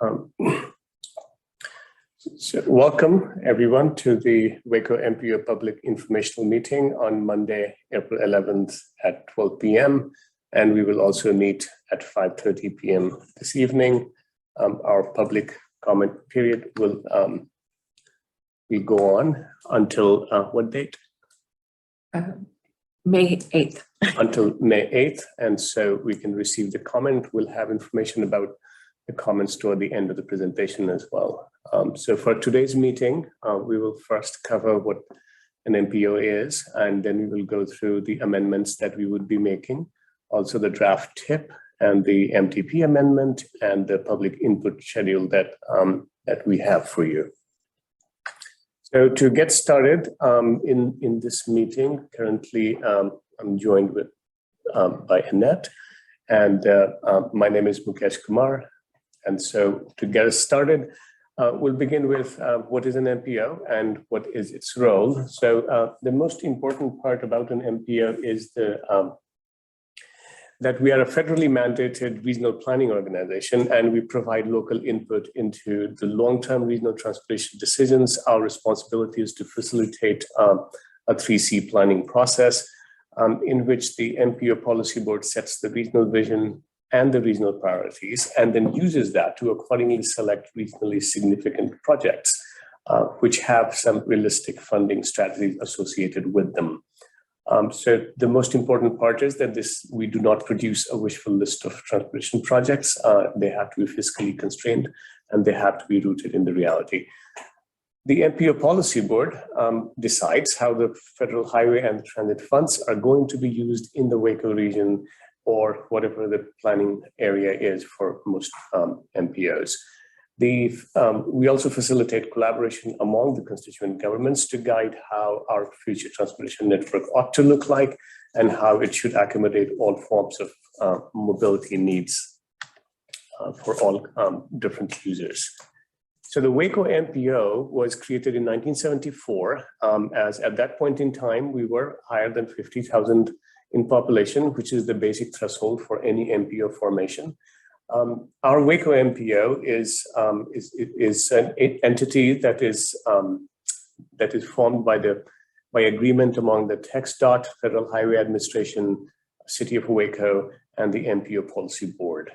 So welcome everyone to the Waco MPO public informational meeting on Monday, April 11th at 12 p.m. And we will also meet at 5:30 p.m. this evening. Our public comment period will go on until what date? May 8th. Until May 8th. And so we can receive the comment. We'll have information about the comments toward the end of the presentation as well. So for today's meeting, we will first cover what an MPO is, and then we will go through the amendments that we would be making, also the draft tip and the MTP amendment and the public input schedule that we have for you. So to get started in this meeting, currently I'm joined with by Annette, and my name is Mukesh Kumar. And so to get us started, we'll begin with what is an MPO and what is its role. So the most important part about an MPO is that we are a federally mandated regional planning organization, and we provide local input into the long-term regional transportation decisions. Our responsibility is to facilitate a 3C planning process in which the MPO policy board sets the regional vision and the regional priorities, and then uses that to accordingly select regionally significant projects, which have some realistic funding strategies associated with them. So the most important part is that we do not produce a wishful list of transportation projects. They have to be fiscally constrained, and they have to be rooted in the reality. The MPO policy board decides how the federal highway and transit funds are going to be used in the Waco region, or whatever the planning area is for most MPOs. We also facilitate collaboration among the constituent governments to guide how our future transportation network ought to look like and how it should accommodate all forms of mobility needs for all different users. So the Waco MPO was created in 1974, as at that point in time, we were higher than 50,000 in population, which is the basic threshold for any MPO formation. Our Waco MPO is an entity that is formed by agreement among the TxDOT, Federal Highway Administration, City of Waco, and the MPO Policy Board.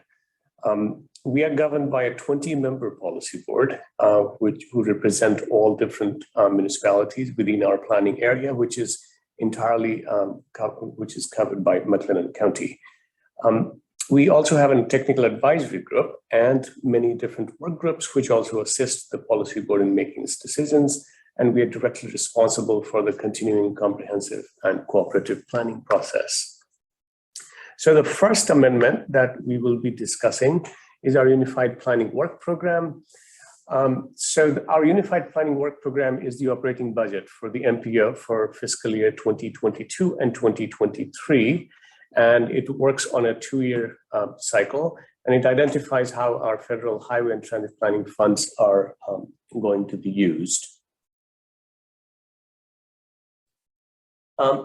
We are governed by a 20-member policy board, who represent all different municipalities within our planning area, which is entirely covered by McLennan County. We also have a technical advisory group and many different work groups, which also assist the policy board in making its decisions. And we are directly responsible for the continuing comprehensive and cooperative planning process. So the first amendment that we will be discussing is our Unified Planning Work Program. Our Unified Planning Work Program is the operating budget for the MPO for fiscal year 2022 and 2023. And it works on a 2-year cycle, and it identifies how our federal highway and transit planning funds are going to be used.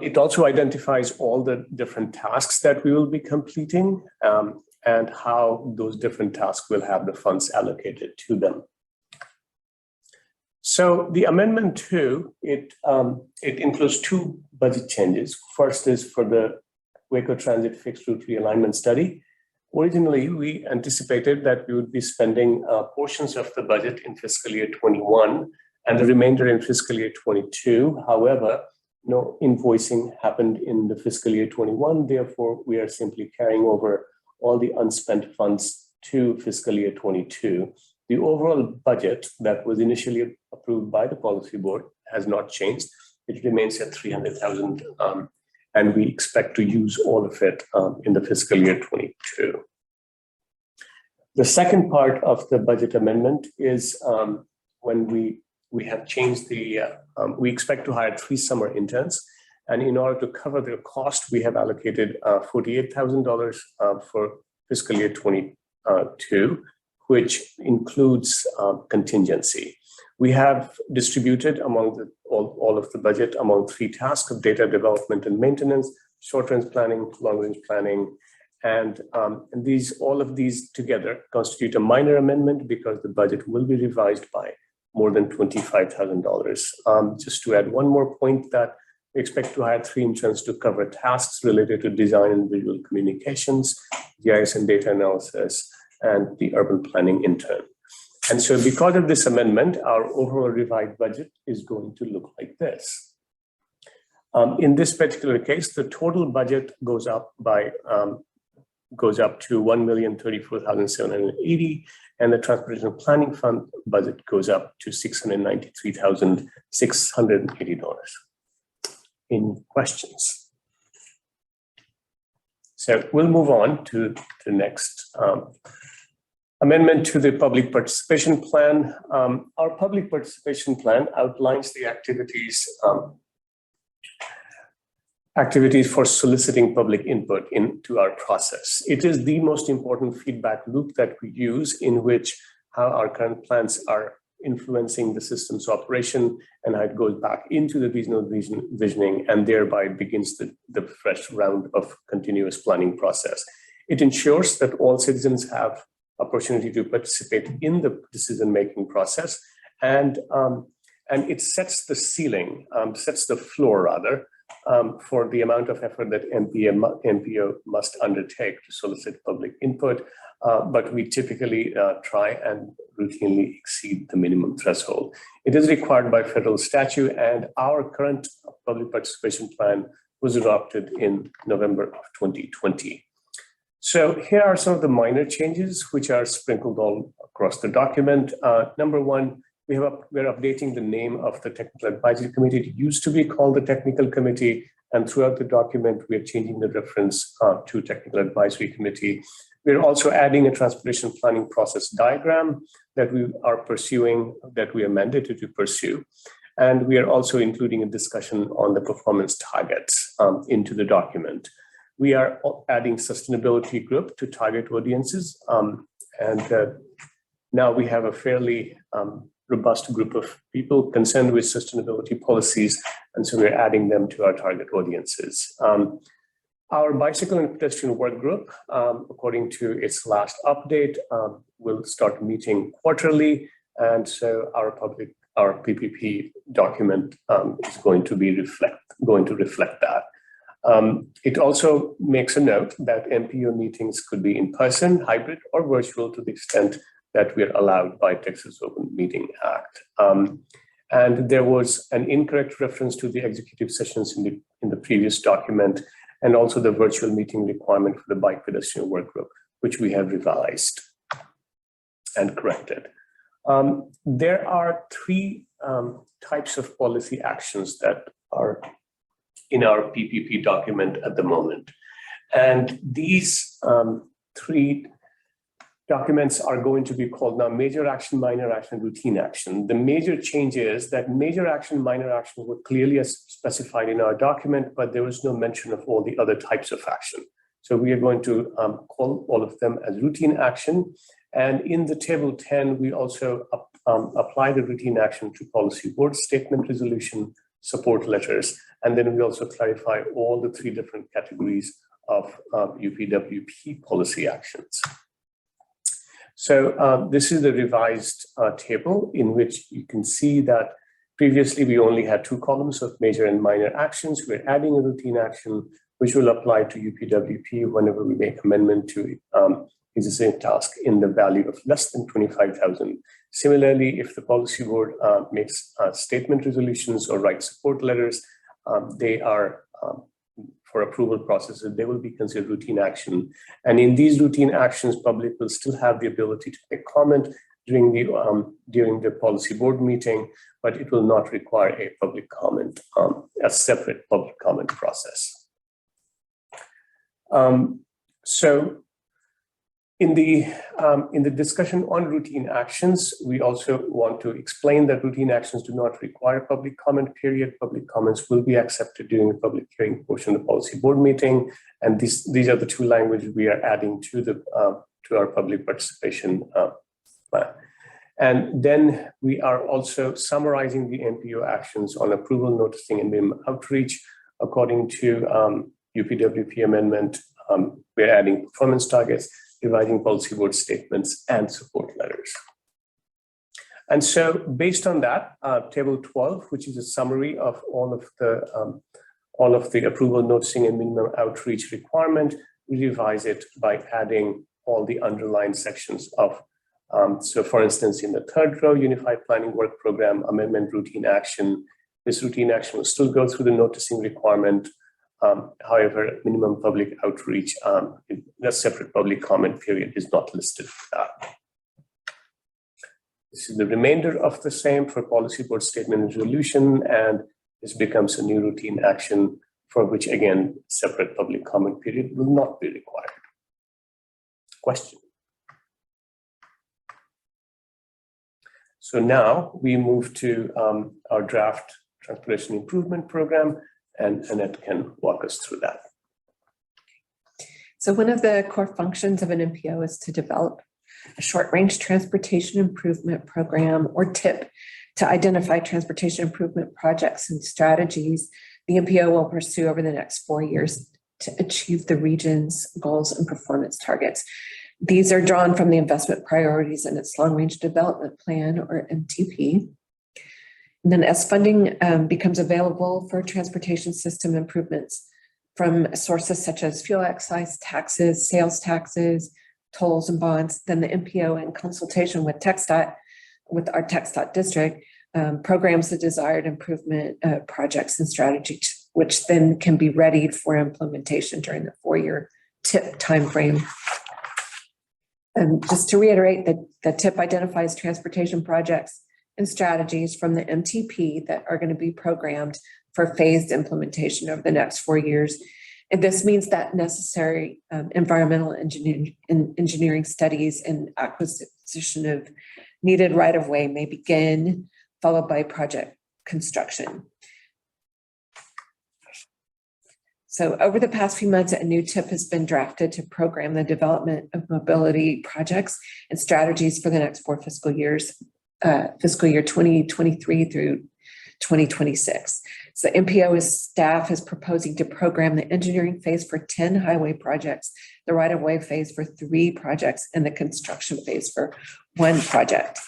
It also identifies all the different tasks that we will be completing and how those different tasks will have the funds allocated to them. So the Amendment 2, it includes 2 budget changes. First is for the Waco Transit Fixed Route Realignment Study. Originally, we anticipated that we would be spending portions of the budget in fiscal year 21 and the remainder in fiscal year 22. However, no invoicing happened in the fiscal year 21. Therefore, we are simply carrying over all the unspent funds to fiscal year 22. The overall budget that was initially approved by the policy board has not changed. It remains at $300,000, and we expect to use all of it in the fiscal year 22. The second part of the budget amendment is when we have changed we expect to hire 3 summer interns, and in order to cover their cost, we have allocated $48,000 for fiscal year 22, which includes contingency. We have distributed among all of the budget among 3 tasks of data development and maintenance, short-range planning, long-range planning, And all of these together constitute a minor amendment because the budget will be revised by more than $25,000. Just to add one more point, that we expect to hire 3 interns to cover tasks related to design and visual communications, GIS and data analysis, and the urban planning intern. And so because of this amendment, our overall revised budget is going to look like this. In this particular case, the total budget goes up to $1,034,780, and the Transportation Planning Fund budget goes up to $693,680. Any questions? So we'll move on to the next amendment to the public participation plan. Our public participation plan outlines the activities for soliciting public input into our process. It is the most important feedback loop that we use, in which how our current plans are influencing the system's operation and how it goes back into the regional visioning, and thereby begins the fresh round of continuous planning process. It ensures that all citizens have opportunity to participate in the decision-making process, and it sets the ceiling, sets the floor rather, for the amount of effort that MPO must undertake to solicit public input, but we typically try and routinely exceed the minimum threshold. It is required by federal statute, and our current public participation plan was adopted in November of 2020. So here are some of the minor changes which are sprinkled all across the document. Number one, we're updating the name of the Technical Advisory Committee. It used to be called the Technical Committee, and throughout the document, we're changing the reference to Technical Advisory Committee. We're also adding a transportation planning process diagram that we are pursuing, that we are mandated to pursue. And we are also including a discussion on the performance targets into the document. We are adding sustainability group to target audiences. Now we have a fairly robust group of people concerned with sustainability policies, and so we're adding them to our target audiences. Our bicycle and pedestrian work group, according to its last update, will start meeting quarterly, and so our PPP document is going to reflect that. It also makes a note that MPO meetings could be in person, hybrid, or virtual to the extent that we are allowed by Texas Open Meeting Act. And there was an incorrect reference to the executive sessions in the previous document, and also the virtual meeting requirement for the bike pedestrian work group, which we have revised and corrected. There are 3 types of policy actions that are in our PPP document at the moment. And these 3 documents are going to be called now major action, minor action, routine action. The major change is that major action, minor action were clearly specified in our document, but there was no mention of all the other types of action. So we are going to call all of them as routine action. And in the table 10, we also apply the routine action to policy board statement resolution, support letters, and then we also clarify all the 3 different categories of UPWP policy actions. So this is the revised table, in which you can see that previously we only had 2 columns of major and minor actions. We're adding a routine action, which will apply to UPWP whenever we make amendment to existing task in the value of less than 25,000. Similarly, if the policy board makes statement resolutions or writes support letters, they are for approval processes, they will be considered routine action. And in these routine actions, public will still have the ability to make comment during the policy board meeting, but it will not require a public comment, a separate public comment process. So in the discussion on routine actions, we also want to explain that routine actions do not require public comment period. Public comments will be accepted during the public hearing portion of the policy board meeting. And these are the 2 languages we are adding to our public participation plan. And then we are also summarizing the MPO actions on approval, noticing, and minimum outreach according to UPWP amendment we're adding performance targets, revising policy board statements, and support letters. And so based on that, Table 12, which is a summary of all of the approval noticing and minimum outreach requirement, we revise it by adding all the underlined sections of, so for instance, in the third row, Unified Planning Work Program, Amendment Routine Action, this routine action will still go through the noticing requirement. However, minimum public outreach, a separate public comment period is not listed for that. This is the remainder of the same for policy board statement and resolution, and this becomes a new routine action for which, again, separate public comment period will not be required. Question? So now we move to our draft transportation improvement program, and Annette can walk us through that. So one of the core functions of an MPO is to develop a short-range transportation improvement program, or TIP, to identify transportation improvement projects and strategies the MPO will pursue over the next 4 years to achieve the region's goals and performance targets. These are drawn from the investment priorities in its long-range development plan, or MTP. And then as funding becomes available for transportation system improvements from sources such as fuel excise taxes, sales taxes, tolls and bonds, then the MPO, in consultation with TxDOT, with our TxDOT district, programs the desired improvement projects and strategies, which then can be readied for implementation during the 4-year TIP timeframe. Just to reiterate, the TIP identifies transportation projects and strategies from the MTP that are going to be programmed for phased implementation over the next 4 years. And this means that necessary environmental engineering studies and acquisition of needed right-of-way may begin, followed by project construction. So over the past few months, a new TIP has been drafted to program the development of mobility projects and strategies for the next 4 fiscal years, fiscal year 2023 through 2026. So MPO staff is proposing to program the engineering phase for 10 highway projects, the right-of-way phase for 3 projects, and the construction phase for 1 project.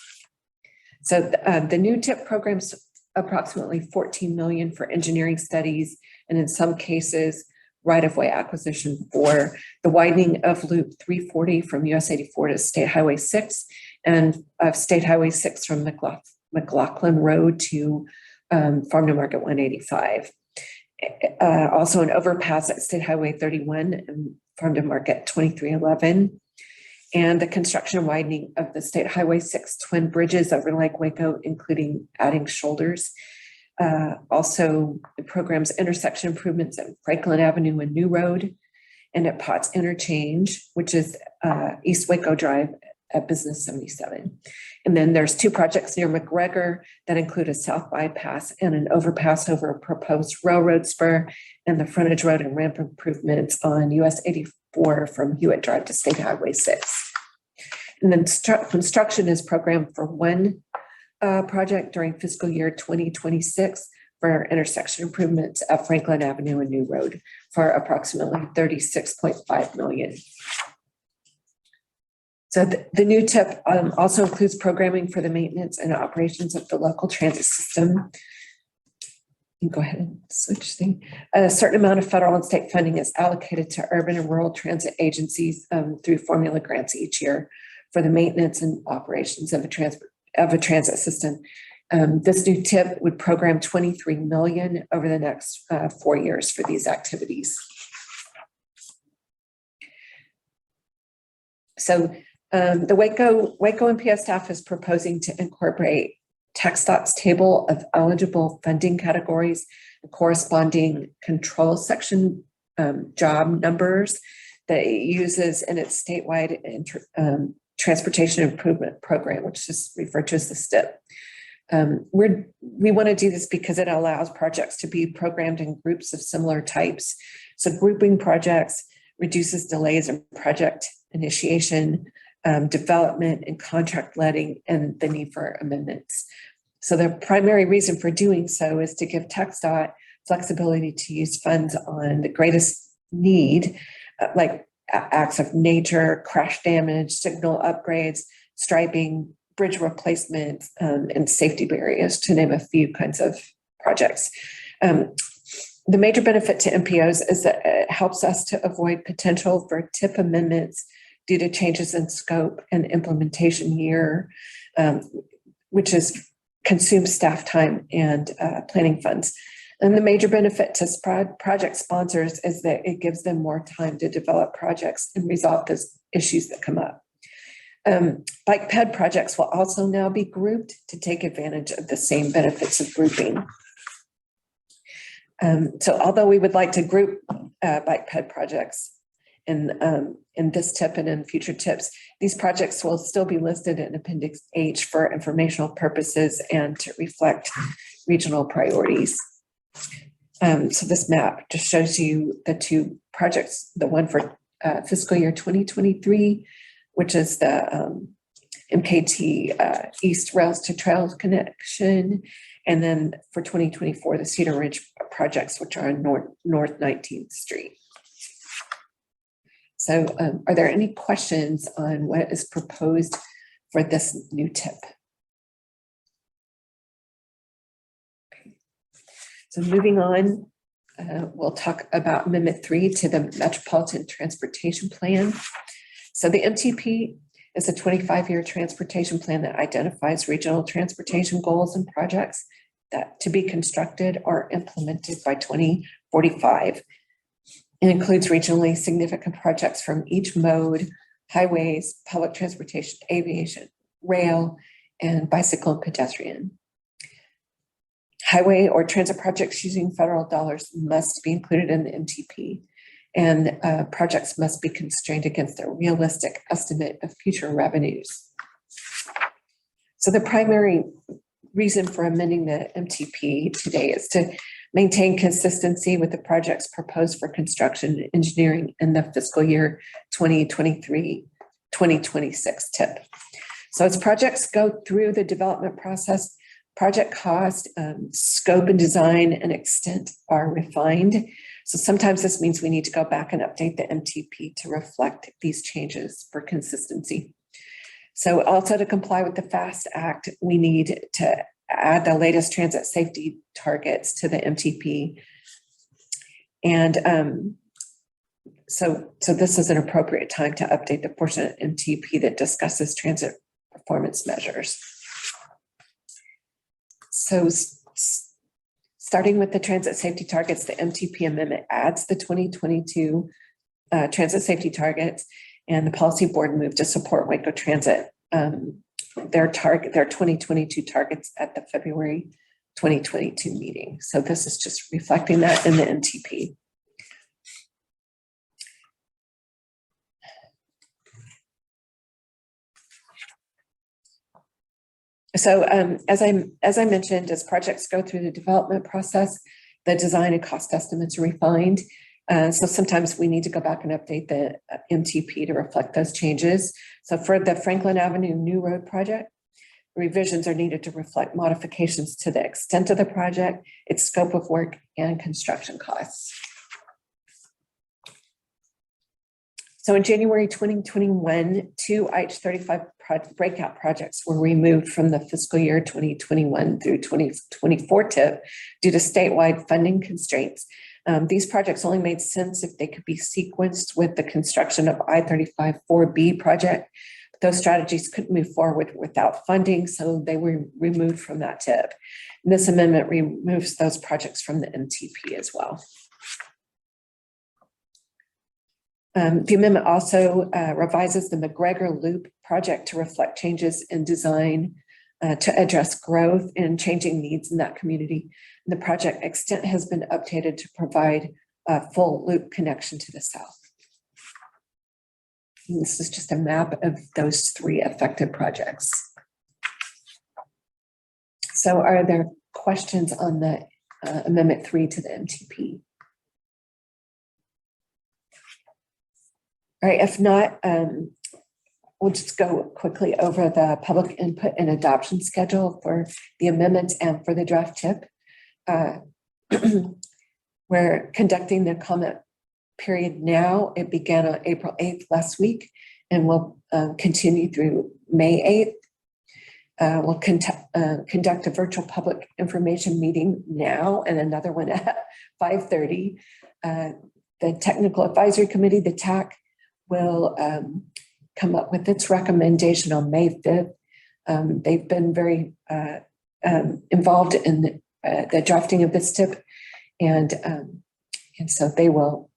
So the new TIP programs approximately $14 million for engineering studies, and in some cases, right-of-way acquisition for the widening of Loop 340 from US 84 to State Highway 6, and State Highway 6 from McLaughlin Road to Farm to Market 185. Also an overpass at State Highway 31 and Farm to Market 2311. And the construction and widening of the State Highway 6 twin bridges over Lake Waco, including adding shoulders. Also, the program's intersection improvements at Franklin Avenue and New Road, and at Potts Interchange, which is East Waco Drive at Business 77. And then there's 2 projects near McGregor that include a south bypass and an overpass over a proposed railroad spur, and the frontage road and ramp improvements on US 84 from Hewitt Drive to State Highway 6. And then construction is programmed for 1 project during fiscal year 2026 for intersection improvements at Franklin Avenue and New Road for approximately $36.5 million. So the new TIP also includes programming for the maintenance and operations of the local transit system. You can go ahead and switch thing. A certain amount of federal and state funding is allocated to urban and rural transit agencies through formula grants each year for the maintenance and operations of a transit system. This new TIP would program $23 million over the next 4 years for these activities. So the Waco MPO staff is proposing to incorporate TxDOT's table of eligible funding categories and corresponding control section job numbers that it uses in its statewide transportation improvement program, which is referred to as the STIP. We want to do this because it allows projects to be programmed in groups of similar types. So grouping projects reduces delays in project initiation, development and contract letting, and the need for amendments. So the primary reason for doing so is to give TxDOT flexibility to use funds on the greatest need acts of nature, crash damage, signal upgrades, striping, bridge replacement, and safety barriers, to name a few kinds of projects. The major benefit to MPOs is that it helps us to avoid potential for TIP amendments due to changes in scope and implementation year, which is consumes staff time and planning funds. And the major benefit to project sponsors is that it gives them more time to develop projects and resolve those issues that come up. Bike ped projects will also now be grouped to take advantage of the same benefits of grouping. So although we would like to group bike ped projects in this tip and in future tips, these projects will still be listed in Appendix H for informational purposes and to reflect regional priorities. So this map just shows you the two projects, the one for fiscal year 2023, which is the MKT East Rails to Trails connection, and then for 2024, the Cedar Ridge projects, which are on North 19th Street. So are there any questions on what is proposed for this new tip? Okay. So moving on, we'll talk about Amendment 3 to the Metropolitan Transportation Plan. So the MTP is a 25-year transportation plan that identifies regional transportation goals and projects that to be constructed or implemented by 2045. It includes regionally significant projects from each mode: highways, public transportation, aviation, rail, and bicycle and pedestrian. Highway or transit projects using federal dollars must be included in the MTP, and projects must be constrained against a realistic estimate of future revenues. So the primary reason for amending the MTP today is to maintain consistency with the projects proposed for construction and engineering in the fiscal year 2023-2026 tip. So as projects go through the development process, project cost, scope and design and extent are refined. So sometimes this means we need to go back and update the MTP to reflect these changes for consistency. So also to comply with the FAST Act, we need to add the latest transit safety targets to the MTP. And so this is an appropriate time to update the portion of MTP that discusses transit performance measures. So starting with the transit safety targets, the MTP amendment adds the 2022 transit safety targets, and the policy board moved to support Waco Transit, their 2022 targets at the February 2022 meeting. So this is just reflecting that in the MTP. So as I mentioned, as projects go through the development process, the design and cost estimates are refined. So sometimes we need to go back and update the MTP to reflect those changes. So for the Franklin Avenue New Road project, revisions are needed to reflect modifications to the extent of the project, its scope of work, and construction costs. So in January 2021, two IH-35 breakout projects were removed from the fiscal year 2021 through 2024 tip due to statewide funding constraints. These projects only made sense if they could be sequenced with the construction of I-35 4B project. Those strategies couldn't move forward without funding, so they were removed from that tip. And this amendment removes those projects from the MTP as well. The amendment also revises the McGregor Loop project to reflect changes in design to address growth and changing needs in that community. And the project extent has been updated to provide a full loop connection to the south. And this is just a map of those three affected projects. So are there questions on the Amendment 3 to the MTP? All right, if not, we'll just go quickly over the public input and adoption schedule for the amendments and for the draft tip. We're conducting the comment period now. It began on April 8th last week and will continue through May 8th. We'll conduct a virtual public information meeting now and another one at 5:30. The Technical Advisory Committee, the TAC, will come up with its recommendation on May 5th. They've been very involved in the drafting of this tip, and so they will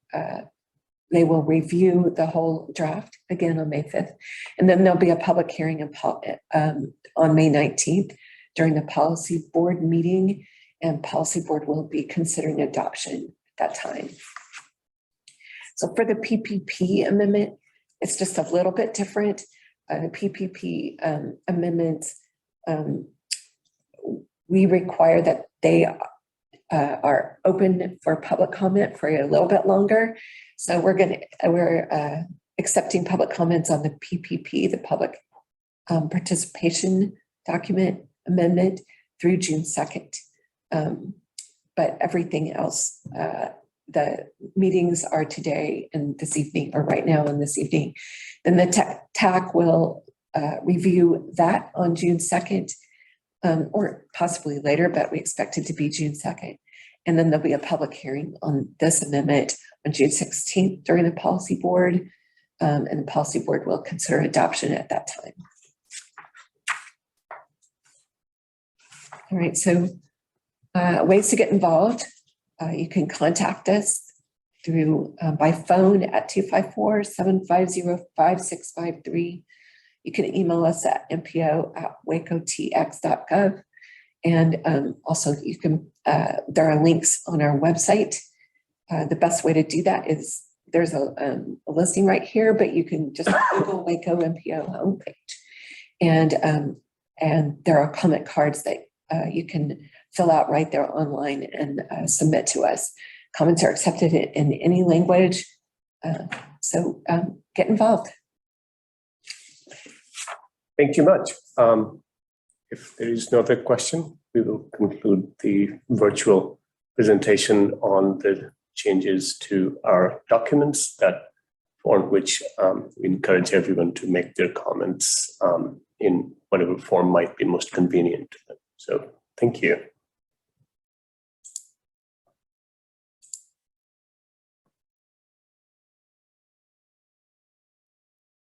review the whole draft again on May 5th, and then there'll be a public hearing on May 19th during the policy board meeting, and policy board will be considering adoption at that time. So for the PPP amendment, it's just a little bit different. The PPP amendments, we require that they are open for public comment for a little bit longer. So we're accepting public comments on the PPP, the public participation document amendment, through June 2nd. But everything else, the meetings are today and this evening, or right now and this evening. Then the TAC will review that on June 2nd, or possibly later, but we expect it to be June 2nd. And then there'll be a public hearing on this amendment on June 16th during the policy board, and the policy board will consider adoption at that time. All right, so ways to get involved. You can contact us through by phone at 254-750-5653. You can email us at mpo@wacotx.gov. And also you can, there are links on our website. The best way to do that is there's a listing right here, but you can just Google Waco MPO homepage. And there are comment cards that you can fill out right there online and submit to us. Comments are accepted in any language. So get involved. Thank you much. If there is no other question, we will conclude the virtual presentation on the changes to our documents on which we encourage everyone to make their comments in whatever form might be most convenient to them. So thank you.